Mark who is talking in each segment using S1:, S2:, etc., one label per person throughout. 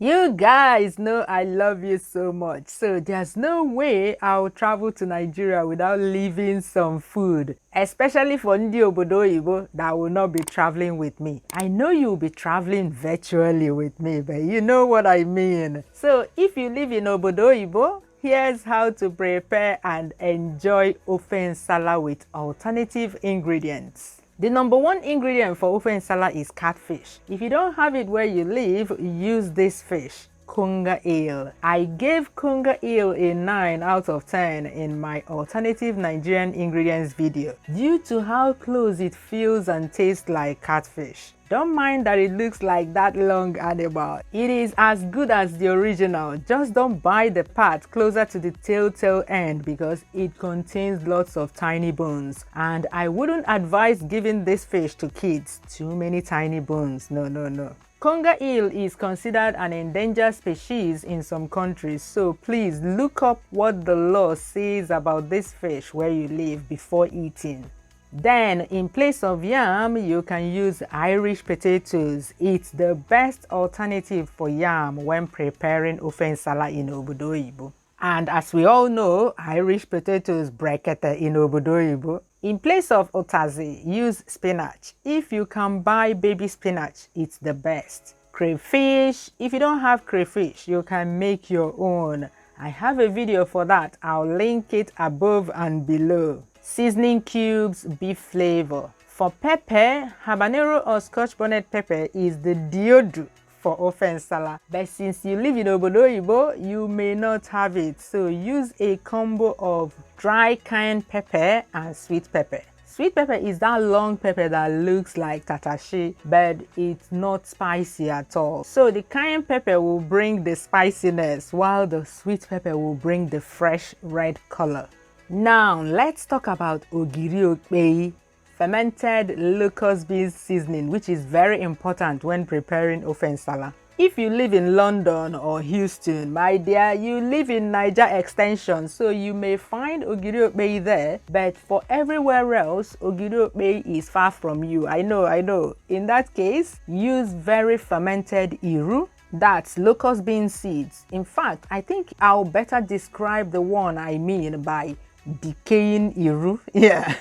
S1: You guys know I love you so much, so there's no way I'll travel to Nigeria without leaving some food, especially for Ndi Obodo Oyibo that will not be traveling with me. I know you'll be traveling virtually with me, but you know what I mean. So if you live in Obodo Oyibo, here's how to prepare and enjoy Ofe Nsala with alternative ingredients. The number one ingredient for Ofe Nsala is catfish. If you don't have it where you live, use this fish, Conger Eel. I gave Conger Eel a 9 out of 10 in my alternative Nigerian ingredients video due to how close it feels and tastes like catfish. Don't mind that it looks like that long animal. It is as good as the original. Just don't buy the part closer to the tail end because it contains lots of tiny bones. And I wouldn't advise giving this fish to kids. Too many tiny bones. No, no, no. Conger eel is considered an endangered species in some countries, so please look up what the law says about this fish where you live before eating. Then, in place of yam, you can use Irish potatoes. It's the best alternative for yam when preparing Ofe Nsala in Obodo Oyibo. And as we all know, Irish potatoes brekete in Obodo Oyibo. In place of otazi, use spinach. If you can buy baby spinach, it's the best. Crayfish, if you don't have crayfish, you can make your own. I have a video for that. I'll link it above and below. Seasoning cubes, beef flavor. For pepper, habanero or scotch bonnet pepper is the deodorant for Ofe Nsala. But since you live in Obodo Oyibo, you may not have it. So use a combo of dry cayenne pepper and sweet pepper. Sweet pepper is that long pepper that looks like tatashi, but it's not spicy at all. So the cayenne pepper will bring the spiciness, while the sweet pepper will bring the fresh red color. Now, let's talk about Ogiri Okpei, fermented locust beans seasoning, which is very important when preparing Ofe Nsala. If you live in London or Houston, my dear, you live in Niger extension, so you may find Ogiri Okpei there, but for everywhere else, Ogiri Okpei is far from you. I know. In that case, use very fermented iru. That's locust bean seeds. In fact, I think I'll better describe the one I mean by decaying iru. Yeah.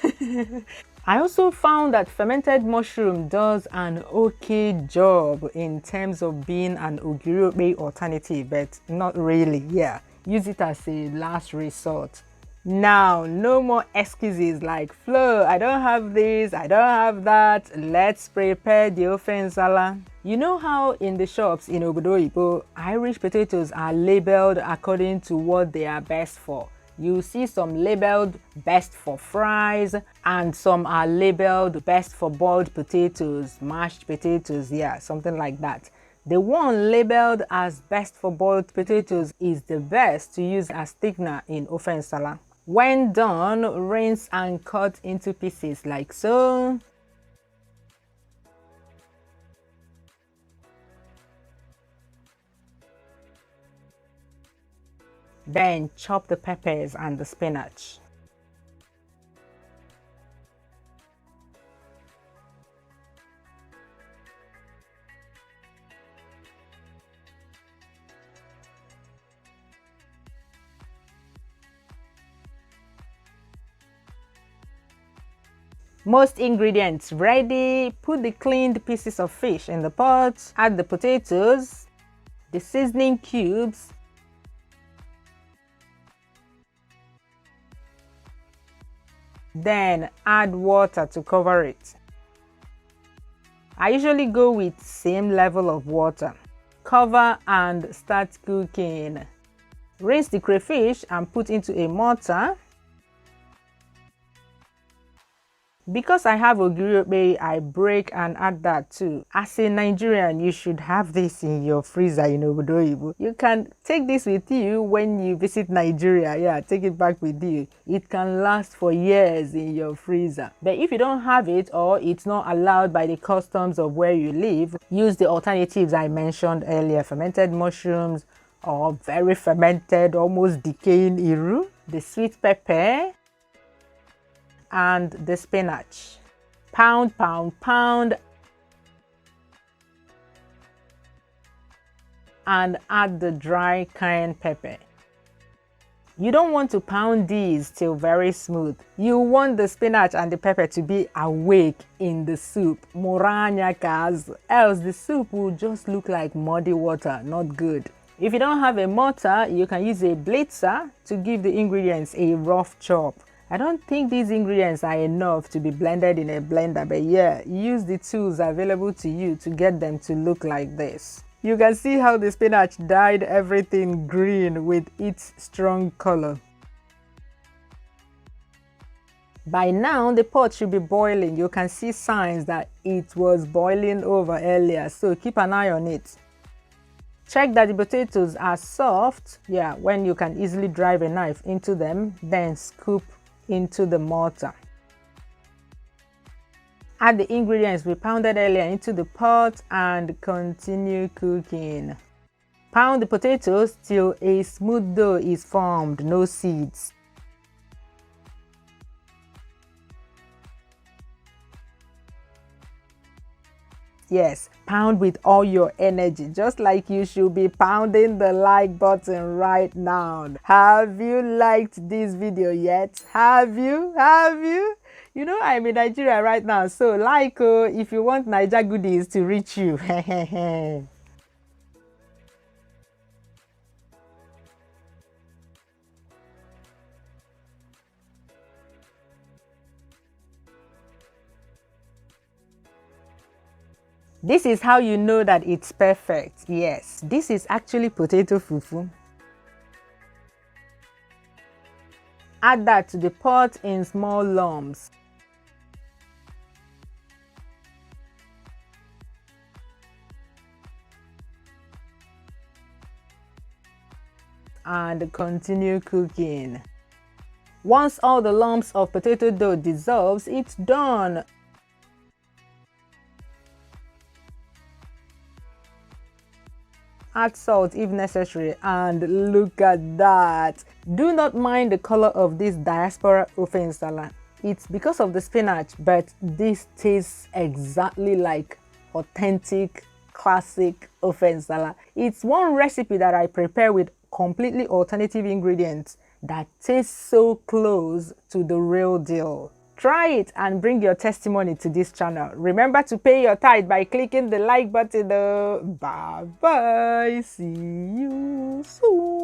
S1: I also found that fermented mushroom does an okay job in terms of being an Ogiri Okpei alternative, but not really. Yeah, use it as a last resort. Now, no more excuses like, Flo, I don't have this, I don't have that. Let's prepare the Ofe Nsala. You know how in the shops in Obodo Oyibo, Irish potatoes are labeled according to what they are best for. You see some labeled best for fries and some are labeled best for boiled potatoes, mashed potatoes, yeah, something like that. The one labeled as best for boiled potatoes is the best to use as thickener in Ofe Nsala. When done, rinse and cut into pieces like so. Then chop the peppers and the spinach. Most ingredients ready. Put the cleaned pieces of fish in the pot. Add the potatoes, the seasoning cubes, then add water to cover it. I usually go with same level of water. Cover and start cooking. Rinse the crayfish and put into a mortar. Because I have Ogiri Okpei, I break and add that too. As a Nigerian, you should have this in your freezer in Obodo Oyibo. You can take this with you when you visit Nigeria. Yeah, take it back with you. It can last for years in your freezer. But if you don't have it or it's not allowed by the customs of where you live, use the alternatives I mentioned earlier, fermented mushrooms or very fermented, almost decaying iru, the sweet pepper, and the spinach. Pound, pound, pound. and add the dry cayenne pepper. You don't want to pound these till very smooth. You want the spinach and the pepper to be awake in the soup. Moranya kaz, else the soup will just look like muddy water, not good. If you don't have a mortar, you can use a blitzer to give the ingredients a rough chop. I don't think these ingredients are enough to be blended in a blender, but yeah, use the tools available to you to get them to look like this. You can see how the spinach dyed everything green with its strong color. By now, the pot should be boiling. You can see signs that it was boiling over earlier, so keep an eye on it. Check that the potatoes are soft, when you can easily drive a knife into them, then scoop into the mortar. Add the ingredients we pounded earlier into the pot and continue cooking. Pound the potatoes till a smooth dough is formed, no seeds. Yes, pound with all your energy, just like you should be pounding the like button right now. Have you liked this video yet? Have you? You know I'm in Nigeria right now, so like if you want Naija goodies to reach you. This is how you know that it's perfect. Yes, this is actually potato fufu. Add that to the pot in small lumps. And continue cooking. Once all the lumps of potato dough dissolves, it's done. Add salt if necessary, and look at that. Do not mind the color of this Diaspora Ofe Nsala. It's because of the spinach, but this tastes exactly like authentic, classic Ofe Nsala. It's one recipe that I prepare with completely alternative ingredients that taste so close to the real deal. Try it and bring your testimony to this channel. Remember to pay your tithe by clicking the like button. Bye bye. See you soon.